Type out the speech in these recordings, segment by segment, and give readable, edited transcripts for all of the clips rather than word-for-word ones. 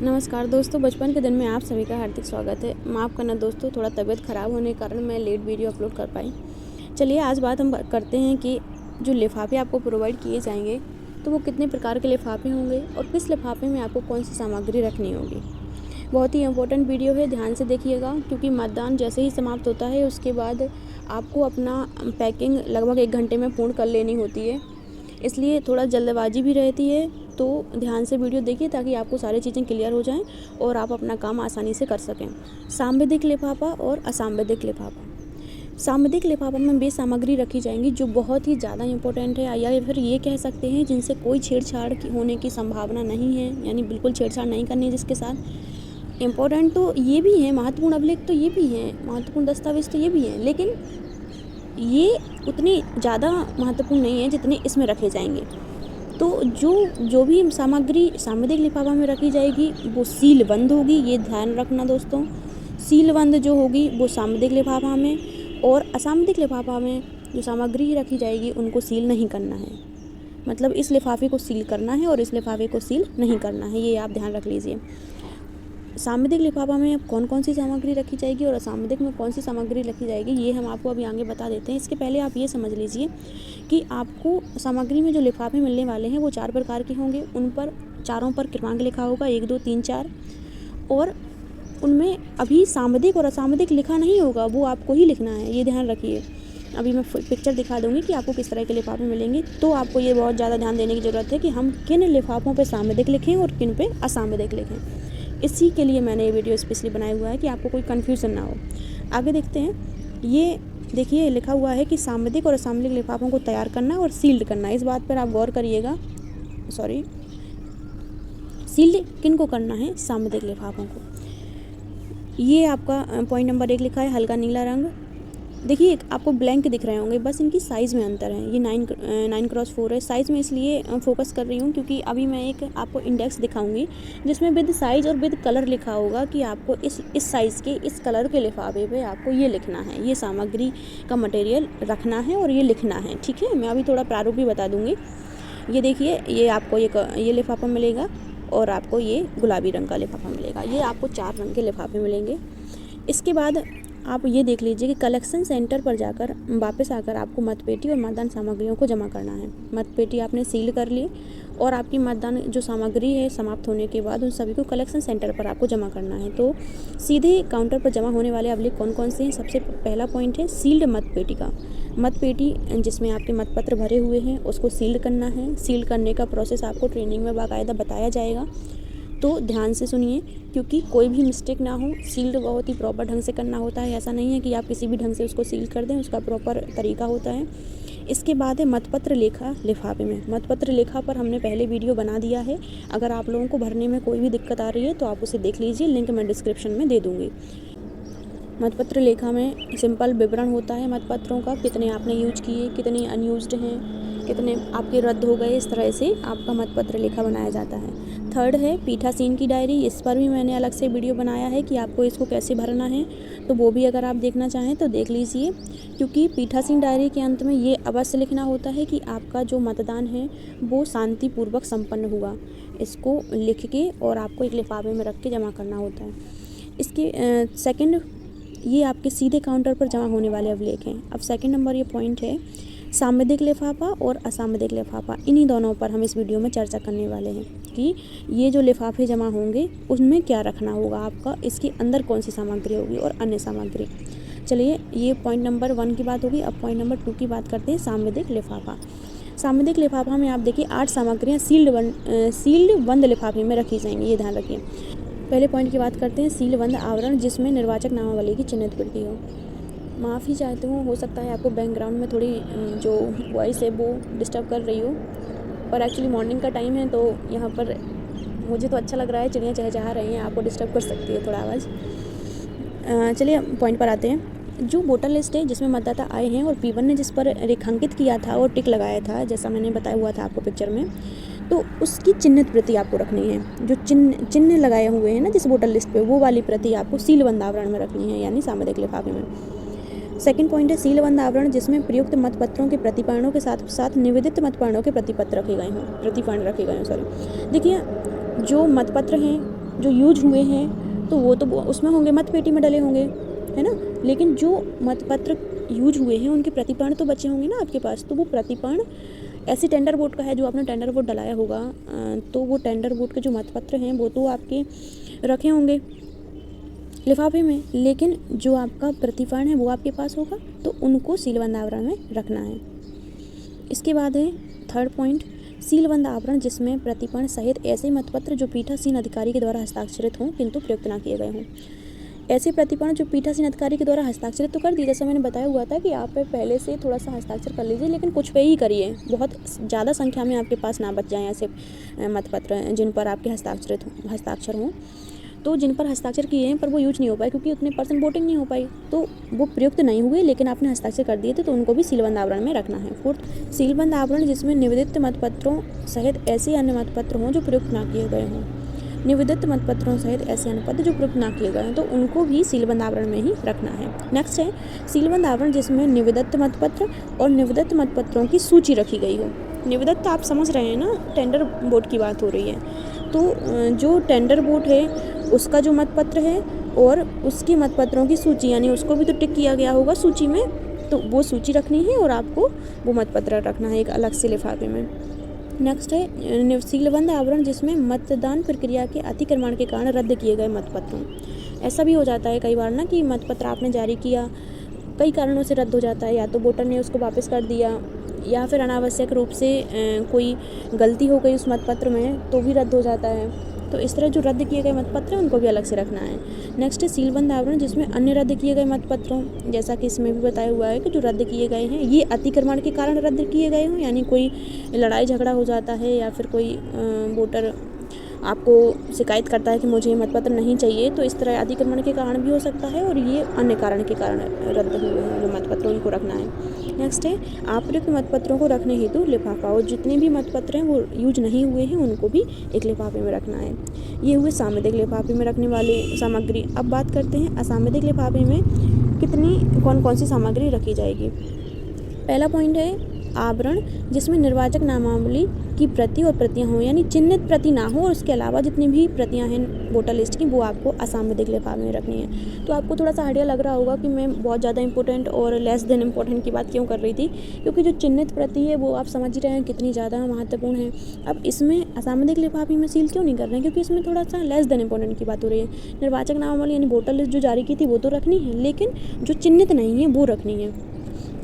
नमस्कार दोस्तों, बचपन के दिन में आप सभी का हार्दिक स्वागत है। माफ़ करना दोस्तों, थोड़ा तबीयत ख़राब होने के कारण मैं लेट वीडियो अपलोड कर पाई। चलिए आज बात हम करते हैं कि जो लिफ़ाफ़े आपको प्रोवाइड किए जाएंगे तो वो कितने प्रकार के लिफ़ाफ़े होंगे और किस लिफ़ाफ़े में आपको कौन सी सामग्री रखनी होगी। बहुत ही इम्पोर्टेंट वीडियो है, ध्यान से देखिएगा, क्योंकि मतदान जैसे ही समाप्त होता है उसके बाद आपको अपना पैकिंग लगभग 1 घंटे में पूर्ण कर लेनी होती है, इसलिए थोड़ा जल्दबाजी भी रहती है। तो ध्यान से वीडियो देखिए ताकि आपको सारी चीज़ें क्लियर हो जाएं और आप अपना काम आसानी से कर सकें। सांविधिक लिफाफा और असांविधिक लिफाफा। सांविधिक लिफाफा में वे सामग्री रखी जाएंगी जो बहुत ही ज़्यादा इंपॉर्टेंट है, या फिर ये कह सकते हैं जिनसे कोई छेड़छाड़ होने की संभावना नहीं है, यानी बिल्कुल छेड़छाड़ नहीं करनी है जिसके साथ। इम्पोर्टेंट तो ये भी हैं, महत्वपूर्ण अभिलेख तो ये भी हैं, महत्वपूर्ण दस्तावेज तो ये भी हैं, लेकिन ये उतनी ज़्यादा महत्वपूर्ण नहीं है जितने इसमें रखे जाएंगे। तो जो भी सामग्री सांविधिक लिफाफा में रखी जाएगी वो सीलबंद होगी, ये ध्यान रखना दोस्तों। सीलबंद जो होगी वो सांविधिक लिफाफा में, और असांविधिक लिफाफा में जो सामग्री रखी जाएगी उनको सील नहीं करना है। मतलब इस लिफाफे को सील करना है और इस लिफाफे को सील नहीं करना है, ये आप ध्यान रख लीजिए। सांविधिक लिफाफा में कौन कौन सी सामग्री रखी जाएगी और असांविधिक में कौन सी सामग्री रखी जाएगी, ये हम आपको अभी आगे बता देते हैं। इसके पहले आप ये समझ लीजिए कि आपको सामग्री में जो लिफाफे मिलने वाले हैं वो 4 प्रकार के होंगे। उन पर चारों पर क्रमांक लिखा होगा 1, 2, 3, 4, और उनमें अभी सांविधिक और असांविधिक लिखा नहीं होगा, वो आपको ही लिखना है, ये ध्यान रखिए। अभी मैं पिक्चर दिखा दूंगी कि आपको किस तरह के लिफाफे मिलेंगे, तो आपको ये बहुत ज़्यादा ध्यान देने की ज़रूरत है कि हम किन लिफाफों पर सांविधिक लिखें और किन पे असांविधिक लिखें। इसी के लिए मैंने ये वीडियो स्पेशली बनाया हुआ है कि आपको कोई कन्फ्यूज़न ना हो। आगे देखते हैं। ये देखिए लिखा हुआ है कि सांविधिक और असांविधिक लिफाफों को तैयार करना और सील्ड करना। इस बात पर आप गौर करिएगा। सील्ड किन को करना है? सांविधिक लिफाफों को। ये आपका पॉइंट नंबर 1 लिखा है, हल्का नीला रंग। देखिए आपको ब्लैंक दिख रहे होंगे, बस इनकी साइज़ में अंतर है। ये 9x4 है। साइज़ में इसलिए फोकस कर रही हूँ क्योंकि अभी मैं एक आपको इंडेक्स दिखाऊंगी जिसमें विद साइज़ और विद कलर लिखा होगा कि आपको इस साइज़ के इस कलर के लिफाफे पे आपको ये लिखना है, ये सामग्री का मटेरियल रखना है और ये लिखना है। ठीक है, मैं अभी थोड़ा प्रारूप भी बता दूँगी। ये देखिए, ये आपको ये लिफाफा मिलेगा और आपको ये गुलाबी रंग का लिफाफा मिलेगा। ये आपको 4 रंग के लिफाफे मिलेंगे। इसके बाद आप ये देख लीजिए कि कलेक्शन सेंटर पर जाकर वापस आकर आपको मतपेटी और मतदान सामग्रियों को जमा करना है। मतपेटी आपने सील कर ली और आपकी मतदान जो सामग्री है समाप्त होने के बाद उन सभी को कलेक्शन सेंटर पर आपको जमा करना है। तो सीधे काउंटर पर जमा होने वाले अभिलेख कौन कौन से हैं? सबसे पहला पॉइंट है सील्ड मतपेटी का। मतपेटी जिसमें आपके मतपत्र भरे हुए हैं उसको सील्ड करना है। सील्ड करने का प्रोसेस आपको ट्रेनिंग में बाकायदा बताया जाएगा, तो ध्यान से सुनिए क्योंकि कोई भी मिस्टेक ना हो। सील्ड बहुत ही प्रॉपर ढंग से करना होता है, ऐसा नहीं है कि आप किसी भी ढंग से उसको सील कर दें, उसका प्रॉपर तरीका होता है। इसके बाद है मतपत्र लेखा लिफाफे में। मतपत्र लेखा पर हमने पहले वीडियो बना दिया है, अगर आप लोगों को भरने में कोई भी दिक्कत आ रही है तो आप उसे देख लीजिए, लिंक मैं डिस्क्रिप्शन में दे दूँगी। मतपत्र लेखा में सिंपल विवरण होता है मतपत्रों का, कितने आपने यूज किए, कितने अनयूज्ड हैं, कितने आपके रद्द हो गए, इस तरह से आपका मतपत्र लेखा बनाया जाता है। थर्ड है पीठासीन की डायरी। इस पर भी मैंने अलग से वीडियो बनाया है कि आपको इसको कैसे भरना है, तो वो भी अगर आप देखना चाहें तो देख लीजिए। क्योंकि पीठासीन डायरी के अंत में ये अवश्य लिखना होता है कि आपका जो मतदान है वो शांतिपूर्वक संपन्न हुआ। इसको लिख के और आपको एक लिफाफे में रख के जमा करना होता है। इसके सेकंड, ये आपके सीधे काउंटर पर जमा होने वाले अभिलेख हैं। अब सेकंड नंबर ये पॉइंट है सांविधिक लिफाफा और असांविधिक लिफाफा। इन्हीं दोनों पर हम इस वीडियो में चर्चा करने वाले हैं कि ये जो लिफाफे जमा होंगे उसमें क्या रखना होगा आपका, इसके अंदर कौन सी सामग्री होगी और अन्य सामग्री। चलिए, ये पॉइंट नंबर 1 की बात होगी। अब पॉइंट नंबर 2 की बात करते हैं, सांविधिक लिफाफा। सांविधिक लिफाफा में आप देखिए 8 सामग्रियाँ सील्ड बंद लिफाफे में रखी जाएंगी, ये ध्यान रखिए। पहले पॉइंट की बात करते हैं सील बंद आवरण, जिसमें निर्वाचक नामावली की चिन्हित प्रति हो। माफ़ी चाहती हूँ, हो सकता है आपको बैकग्राउंड में थोड़ी जो वॉइस है वो डिस्टर्ब कर रही हो, और एक्चुअली मॉर्निंग का टाइम है तो यहाँ पर मुझे तो अच्छा लग रहा है, चिड़ियाँ चहचहा रही हैं, आपको डिस्टर्ब कर सकती है थोड़ा आवाज़। चलिए पॉइंट पर आते हैं। जो वोटर लिस्ट है जिसमें मतदाता आए हैं और P1 ने जिस पर रेखांकित किया था और टिक लगाया था, जैसा मैंने बताया हुआ था आपको पिक्चर में, तो उसकी चिन्हित प्रति आपको रखनी है। जो चिन्ह लगाए हुए हैं ना जिस वोटर लिस्ट पे, वो वाली प्रति आपको सीलबंद आवरण में रखनी है, यानी सांविधिक लिफाफे में। सेकंड पॉइंट है सीलबंद आवरण, जिसमें प्रयुक्त मतपत्रों के प्रतिपर्णों के साथ साथ निवेदित मतपर्णों के प्रतिपत्र रखे गए हों। देखिए जो मतपत्र हैं जो यूज हुए हैं तो वो तो उसमें होंगे, मतपेटी में डले होंगे, है ना। लेकिन जो मतपत्र यूज हुए हैं उनके प्रतिपर्ण तो बचे होंगे ना आपके पास, तो वो प्रतिपर्ण ऐसे टेंडर वोट का है जो आपने टेंडर वोट डलाया होगा, तो वो टेंडर वोट के जो मतपत्र हैं वो तो आपके रखे होंगे लिफाफे में, लेकिन जो आपका प्रतिपर्ण है वो आपके पास होगा, तो उनको सीलबंद आवरण में रखना है। इसके बाद है थर्ड पॉइंट, सीलबंद आवरण जिसमें प्रतिपर्ण सहित ऐसे मतपत्र जो पीठासीन अधिकारी के द्वारा हस्ताक्षरित हों किंतु प्रयुक्त न किए गए हों। ऐसे प्रतिपर्ण जो पीठासीन अधिकारी के द्वारा हस्ताक्षरित तो कर दिए, जैसा मैंने बताया हुआ था कि आप पहले से थोड़ा सा हस्ताक्षर कर लीजिए, लेकिन कुछ पे ही करिए, बहुत ज़्यादा संख्या में आपके पास ना बच जाएँ ऐसे मतपत्र जिन पर आपके हस्ताक्षर हों। तो जिन पर हस्ताक्षर किए हैं पर वो यूज नहीं हो पाए क्योंकि उतने % वोटिंग नहीं हो पाई, तो वो प्रयुक्त नहीं हुए, लेकिन आपने हस्ताक्षर कर दिए थे, तो उनको भी सीलबंद आवरण में रखना है। फोर्थ, सीलबंद आवरण जिसमें निवेदित मतपत्रों सहित ऐसे अन्य मतपत्र हों जो प्रयुक्त ना किए गए हों। निवेदित मतपत्रों सहित ऐसे अन्य पत्र जो प्रयुक्त ना किए गए हैं तो उनको भी सीलबंद आवरण में ही रखना है। नेक्स्ट है सीलबंद आवरण जिसमें निवेदित मतपत्र और निवेदित मतपत्रों की सूची रखी गई हो। निवेदित आप समझ रहे हैं ना, टेंडर बोर्ड की बात हो रही है, तो जो टेंडर बोर्ड है उसका जो मतपत्र है और उसके मतपत्रों की सूची, यानी उसको भी तो टिक किया गया होगा सूची में, तो वो सूची रखनी है और आपको वो मतपत्र रखना है एक अलग से लिफाफे में। नेक्स्ट है सीलबंद आवरण जिसमें मतदान प्रक्रिया के अतिक्रमण के कारण रद्द किए गए मतपत्रों। ऐसा भी हो जाता है कई बार ना कि मतपत्र आपने जारी किया, कई कारणों से रद्द हो जाता है, या तो वोटर ने उसको वापस कर दिया या फिर अनावश्यक रूप से कोई गलती हो गई उस मतपत्र में तो भी रद्द हो जाता है। तो इस तरह जो रद्द किए गए मतपत्र हैं उनको भी अलग से रखना है। नेक्स्ट है सीलबंद आवरण जिसमें अन्य रद्द किए गए मतपत्रों, जैसा कि इसमें भी बताया हुआ है कि जो रद्द किए गए हैं ये अतिक्रमण के कारण रद्द किए गए हों, यानी कोई लड़ाई झगड़ा हो जाता है या फिर कोई वोटर आपको शिकायत करता है कि मुझे ये मतपत्र नहीं चाहिए, तो इस तरह अतिक्रमण के कारण भी हो सकता है और ये अन्य कारण के कारण रद्द हुए हैं जो मतपत्र उनको रखना है। नेक्स्ट है अप्रयुक्त मतपत्रों को रखने हेतु लिफाफा, और जितने भी मतपत्र हैं वो यूज नहीं हुए हैं उनको भी एक लिफाफे में रखना है। ये हुए सामुदायिक लिफाफे में रखने वाली सामग्री। अब बात करते हैं असामयिक लिफाफे में कौन कौन सी सामग्री रखी जाएगी। पहला पॉइंट है आवरण जिसमें निर्वाचक नामावली की प्रति और प्रतियां हों, यानी चिन्हित प्रति ना हो और उसके अलावा जितनी भी प्रतियां हैं वोटर लिस्ट की वो आपको असामयिक लिफाफे में रखनी है। तो आपको थोड़ा सा आइडिया लग रहा होगा कि मैं बहुत ज़्यादा इंपॉर्टेंट और लेस देन इम्पोर्टेंट की बात क्यों कर रही थी, क्योंकि जो चिन्हित प्रति है वो आप समझ ही रहे हैं कितनी ज़्यादा महत्वपूर्ण है। अब इसमें असामयिक लिफाफे में सील क्यों नहीं कर रहे हैं, क्योंकि इसमें थोड़ा सा लेस देन इम्पोर्टेंट की बात हो रही है। निर्वाचक नामावली यानी वोटर लिस्ट जो जारी की थी वो तो रखनी है, लेकिन जो चिन्हित नहीं है वो रखनी है।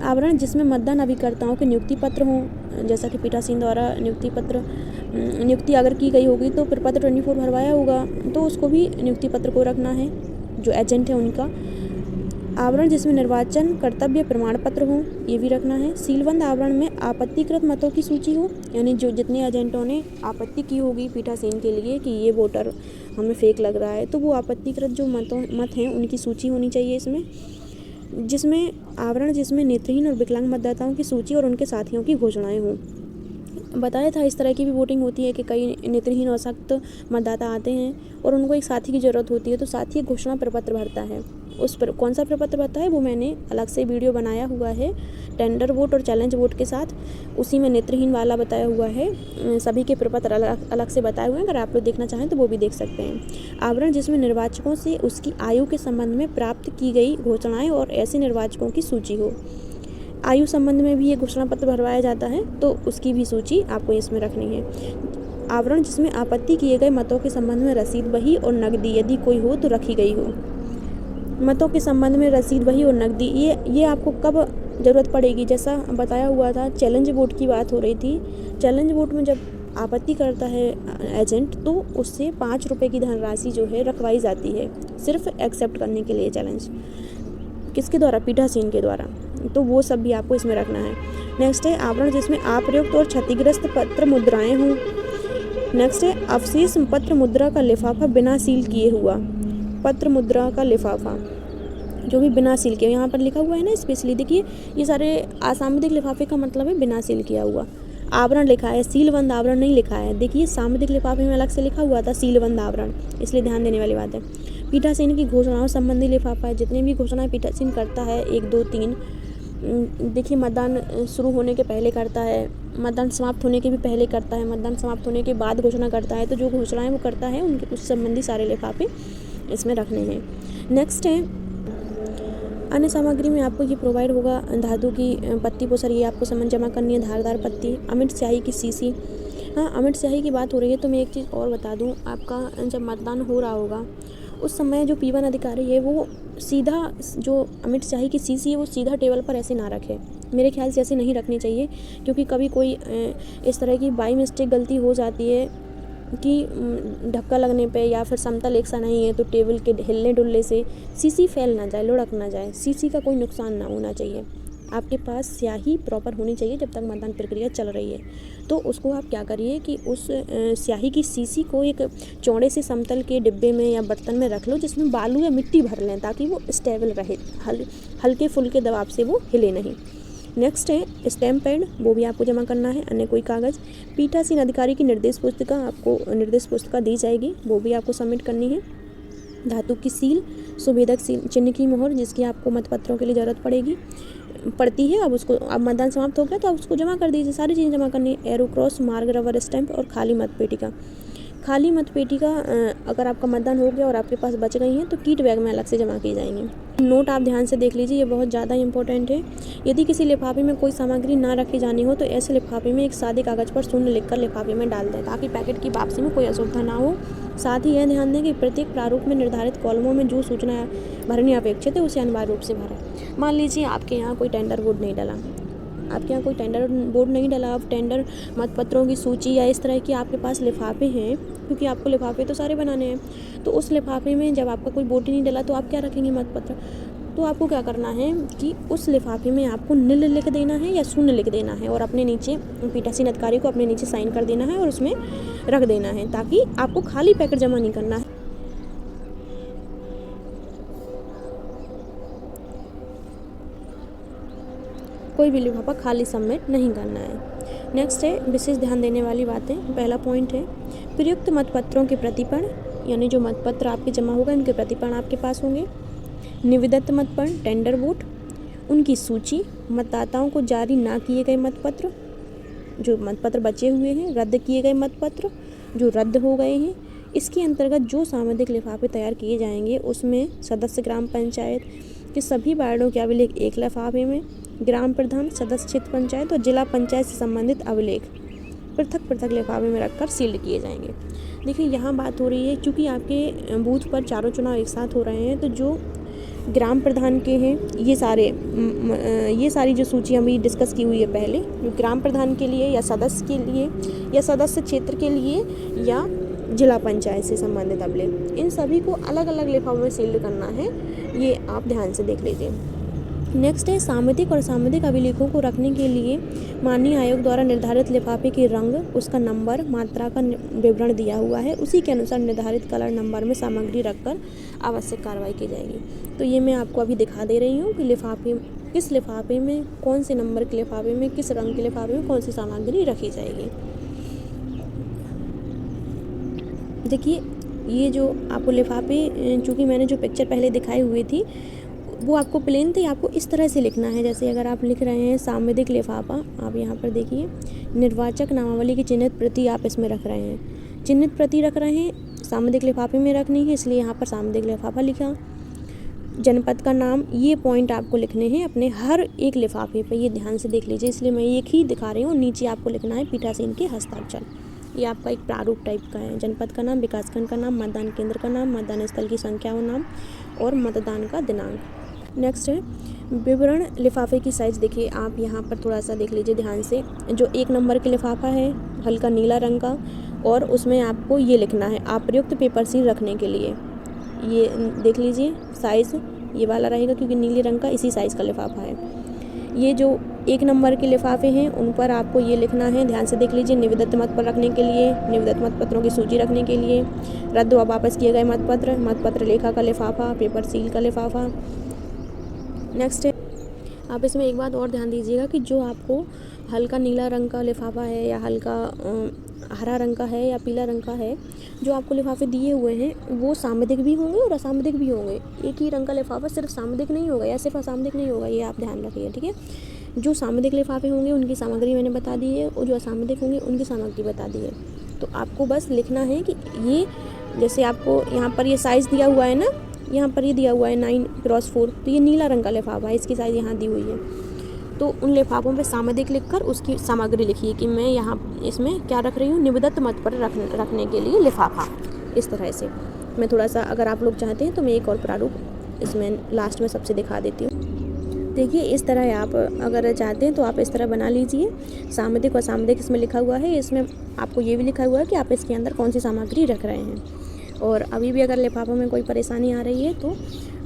आवरण जिसमें मतदान अभिकर्ताओं के नियुक्ति पत्र हों, जैसा कि पीठासीन द्वारा नियुक्ति अगर की गई होगी तो प्रपत्र 24 भरवाया होगा तो उसको भी नियुक्ति पत्र को रखना है, जो एजेंट है उनका। आवरण जिसमें निर्वाचन कर्तव्य प्रमाण पत्र हो, ये भी रखना है। सीलबंद आवरण में आपत्तिकृत मतों की सूची हो, यानी जो जितने एजेंटों ने आपत्ति की होगी पीठासीन के लिए कि ये वोटर हमें फेक लग रहा है, तो वो आपत्तिकृत जो मत हैं उनकी सूची होनी चाहिए इसमें। जिसमें आवरण जिसमें नेत्रहीन और विकलांग मतदाताओं की सूची और उनके साथियों की घोषणाएं हों। बताया था इस तरह की भी वोटिंग होती है कि कई नेत्रहीन और सख्त मतदाता आते हैं और उनको एक साथी की ज़रूरत होती है, तो साथी एक घोषणा प्रपत्र भरता है। उस पर कौन सा प्रपत्र भरता है वो मैंने अलग से वीडियो बनाया हुआ है टेंडर वोट और चैलेंज वोट के साथ, उसी में नेत्रहीन वाला बताया हुआ है। सभी के प्रपत्र अलग से बताए हुए हैं, अगर आप लोग देखना चाहें तो वो भी देख सकते हैं। आवरण जिसमें निर्वाचकों से उसकी आयु के संबंध में प्राप्त की गई घोषणाएं और ऐसे निर्वाचकों की सूची हो। आयु संबंध में भी ये घोषणा पत्र भरवाया जाता है, तो उसकी भी सूची आपको इसमें रखनी है। आवरण जिसमें आपत्ति किए गए मतों के संबंध में रसीद बही और नकदी यदि कोई हो तो रखी गई हो। मतों के संबंध में रसीद बही और नकदी ये आपको कब ज़रूरत पड़ेगी, जैसा बताया हुआ था चैलेंज वोट की बात हो रही थी। चैलेंज वोट में जब आपत्ति करता है एजेंट तो उससे 5 रुपये की धनराशि जो है रखवाई जाती है, सिर्फ एक्सेप्ट करने के लिए चैलेंज। किसके द्वारा? पीठासीन के द्वारा। तो वो सब भी आपको इसमें रखना है। नेक्स्ट है आवरण जिसमें अप्रयुक्त और क्षतिग्रस्त पत्र मुद्राएं हों। नेक्स्ट है अवशेष पत्र मुद्रा का लिफाफा बिना सील किए हुआ। पत्र मुद्रा का लिफाफा जो भी बिना सील किया, यहाँ पर लिखा हुआ है ना स्पेशली, देखिए ये सारे असामयिक लिफाफे का मतलब है बिना सील किया हुआ। आवरण लिखा है, सीलबंद आवरण नहीं लिखा है। देखिए सामयिक लिफाफे में अलग से लिखा हुआ था सीलबंद आवरण, इसलिए ध्यान देने वाली बात है। पीठासीन की घोषणाओं संबंधी लिफाफा है, जितनी भी घोषणाएं पीठासीन करता है 1, 2, 3 देखिए मतदान शुरू होने के पहले करता है, मतदान समाप्त होने के भी पहले करता है, मतदान समाप्त होने के बाद घोषणा करता है। तो जो घोषणाएं वो करता है उनके उससे संबंधी सारे लिफाफे इसमें रखने हैं। नेक्स्ट है अन्य सामग्री में आपको ये प्रोवाइड होगा धातु की पत्ती पोसर, ये आपको समन जमा करनी है, धारदार पत्ती, अमिट स्याही की शीशी। हाँ, अमिट स्याही की बात हो रही है तो मैं एक चीज़ और बता दूँ, आपका जब मतदान हो रहा होगा उस समय जो P1 अधिकारी है वो सीधा जो अमिट स्याही की शीशी है वो सीधा टेबल पर ऐसे ना रखे, मेरे ख्याल से ऐसे नहीं रखनी चाहिए, क्योंकि कभी कोई इस तरह की बाई मिस्टेक गलती हो जाती है कि धक्का लगने पे या फिर समतल एक सा नहीं है तो टेबल के हिलने डुलने से शीशी फैल ना जाए, लुढ़क ना जाए, शीशी का कोई नुकसान ना होना चाहिए। आपके पास स्याही प्रॉपर होनी चाहिए जब तक मतदान प्रक्रिया चल रही है। तो उसको आप क्या करिए कि उस स्याही की शीशी को एक चौड़े से समतल के डिब्बे में या बर्तन में रख लो जिसमें बालू या मिट्टी भर लें, ताकि वो स्टेबल रहे, हल्के फुल्के दबाव से वो हिले नहीं। नेक्स्ट है स्टैम्प पैड, वो भी आपको जमा करना है। अन्य कोई कागज़, पीठासीन अधिकारी की निर्देश पुस्तिका, आपको निर्देश पुस्तिका दी जाएगी, वो भी आपको सबमिट करनी है। धातु की सील, सुभेदक सील, चिन्ह की मोहर जिसकी आपको मतपत्रों के लिए ज़रूरत पड़ती है। अब मतदान समाप्त हो गया तो आप उसको जमा कर दीजिए, सारी चीज़ें जमा करनी है। एरो क्रॉस, मार्ग, रबर स्टैंप और खाली मतपेटिका। खाली मतपेटिका अगर आपका मतदान हो गया और आपके पास बच गई हैं तो कीट बैग में अलग से जमा की जाएंगी। नोट आप ध्यान से देख लीजिए, ये बहुत ज़्यादा इंपॉर्टेंट है। यदि किसी लिफाफे में कोई सामग्री ना रखी जानी हो तो ऐसे लिफाफे में एक सादे कागज़ पर शून्य लिखकर लिफाफे में डाल दें, ताकि पैकेट की वापसी में कोई असुविधा ना हो। साथ ही यह ध्यान दें कि प्रत्येक प्रारूप में निर्धारित कॉलमों में जो सूचना भरनी अपेक्षित है उसे अनिवार्य रूप से भरें। मान लीजिए आपके यहाँ कोई टेंडर बोर्ड नहीं डला, आप टेंडर मतपत्रों की सूची या इस तरह की आपके पास लिफाफे हैं, क्योंकि आपको लिफाफे तो सारे बनाने हैं, तो उस लिफाफे में जब आपका कोई बोर्ड ही नहीं डला तो आप क्या रखेंगे मतपत्र। तो आपको क्या करना है कि उस लिफाफे में आपको नील लिख देना है या शून्य लिख देना है और अपने नीचे पीठासीन अधिकारी को अपने नीचे साइन कर देना है और उसमें रख देना है, ताकि आपको खाली पैकेट जमा नहीं करना है। कोई भी लिफाफा खाली सबमिट नहीं करना है। नेक्स्ट है विशेष ध्यान देने वाली बातें। पहला पॉइंट है प्रयुक्त मतपत्रों के प्रतिपण, यानी जो मतपत्र आपके जमा होगा इनके प्रतिपण आपके पास होंगे। निविदत मतपत्र, टेंडर वोट, उनकी सूची, मतदाताओं को जारी ना किए गए मतपत्र, जो मतपत्र बचे हुए हैं, रद्द किए गए मतपत्र जो रद्द हो गए हैं। इसके अंतर्गत जो सामुदायिक लिफाफे तैयार किए जाएंगे उसमें सदस्य ग्राम पंचायत के सभी वार्डों के अभिलेख एक लिफाफे में, ग्राम प्रधान, सदस्य क्षेत्र पंचायत और जिला पंचायत से संबंधित अभिलेख पृथक पृथक लिफाफे में रखकर सील्ड किए जाएंगे। देखिए यहाँ बात हो रही है, चूँकि आपके बूथ पर चारों चुनाव एक साथ हो रहे हैं, तो जो ग्राम प्रधान के हैं ये सारी जो सूची अभी डिस्कस की हुई है पहले, जो ग्राम प्रधान के लिए या सदस्य के लिए या सदस्य क्षेत्र के लिए या जिला पंचायत से संबंधित अभिलेख, इन सभी को अलग अलग लिफाफों में सील्ड करना है, ये आप ध्यान से देख लीजिए। नेक्स्ट है सामुदायिक और सामुदायिक अभिलेखों को रखने के लिए माननीय आयोग द्वारा निर्धारित लिफाफे के रंग, उसका नंबर, मात्रा का विवरण दिया हुआ है, उसी के अनुसार निर्धारित कलर नंबर में सामग्री रखकर आवश्यक कार्रवाई की जाएगी। तो ये मैं आपको अभी दिखा दे रही हूँ कि किस लिफाफे में, कौन से नंबर के लिफाफे में, किस रंग के लिफाफे में कौन सी सामग्री रखी जाएगी। देखिए ये जो आपको लिफाफे, चूँकि मैंने जो पिक्चर पहले दिखाई हुई थी वो आपको प्लेन थे, आपको इस तरह से लिखना है। जैसे अगर आप लिख रहे हैं सामुदायिक लिफाफा, आप यहाँ पर देखिए निर्वाचक नामावली की चिन्हित प्रति आप इसमें रख रहे हैं, चिन्हित प्रति रख रहे हैं, सामुदायिक लिफाफे में रखनी है, इसलिए यहाँ पर सामुदायिक लिफाफा लिखा। जनपद का नाम, ये पॉइंट आपको लिखने हैं अपने हर एक लिफाफे पर, ये ध्यान से देख लीजिए, इसलिए मैं एक ही दिखा रही हूँ। नीचे आपको लिखना है पीठासीन के हस्ताक्षर, ये आपका एक प्रारूप टाइप का है। जनपद का नाम, विकासखंड का नाम, मतदान केंद्र का नाम, मतदान स्थल की संख्या और नाम और मतदान का दिनांक। नेक्स्ट है विवरण लिफाफे की साइज़। देखिए आप यहाँ पर थोड़ा सा देख लीजिए ध्यान से, जो 1 नंबर के लिफाफा है हल्का नीला रंग का, और उसमें आपको ये लिखना है अप्रयुक्त पेपर सील रखने के लिए, ये देख लीजिए साइज़ ये वाला रहेगा क्योंकि नीले रंग का इसी साइज़ का लिफाफा है। ये जो 1 नंबर के लिफाफे हैं उन पर आपको ये लिखना है, ध्यान से देख लीजिए, निविदत मतपत्र रखने के लिए, निविदत मतपत्रों की सूची रखने के लिए, रद्द व वापस किए गए मतपत्र, मतपत्र लेखा का लिफाफा, पेपर सील का लिफाफा। नेक्स्ट है आप इसमें एक बात और ध्यान दीजिएगा कि जो आपको हल्का नीला रंग का लिफाफा है या हल्का हरा रंग का है या पीला रंग का है, जो आपको लिफाफे दिए हुए हैं वो सामयिक भी होंगे और असामयिक भी होंगे। एक ही रंग का लिफाफा सिर्फ सामयिक नहीं होगा या सिर्फ असामयिक नहीं होगा, ये आप ध्यान रखिए, ठीक है। जो सामयिक लिफाफे होंगे उनकी सामग्री मैंने बता दी है और जो असामयिक होंगे उनकी सामग्री बता दी है। तो आपको बस लिखना है कि ये, जैसे आपको यहाँ पर ये साइज़ दिया हुआ है ना, यहाँ पर ये दिया हुआ है 9x4, तो ये नीला रंग का लिफाफा है, इसकी साइज़ यहाँ दी हुई है। तो उन लिफाफों पे सामयिक लिखकर उसकी सामग्री लिखिए कि मैं यहाँ इसमें क्या रख रही हूँ, निबद्धत मत पर रखने के लिए लिफाफा। इस तरह से मैं थोड़ा सा, अगर आप लोग चाहते हैं तो मैं एक और प्रारूप इसमें लास्ट में सबसे दिखा देती हूँ। देखिए इस तरह आप अगर चाहते हैं तो आप इस तरह बना लीजिए। सामयिक और असामयिक इसमें लिखा हुआ है, इसमें आपको ये भी लिखा हुआ है कि आप इसके अंदर कौन सी सामग्री रख रहे हैं। और अभी भी अगर लिफाफों में कोई परेशानी आ रही है तो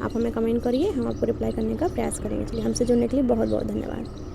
आप हमें कमेंट करिए, हम आपको रिप्लाई करने का प्रयास करेंगे। चलिए, हमसे जुड़ने के लिए बहुत बहुत धन्यवाद।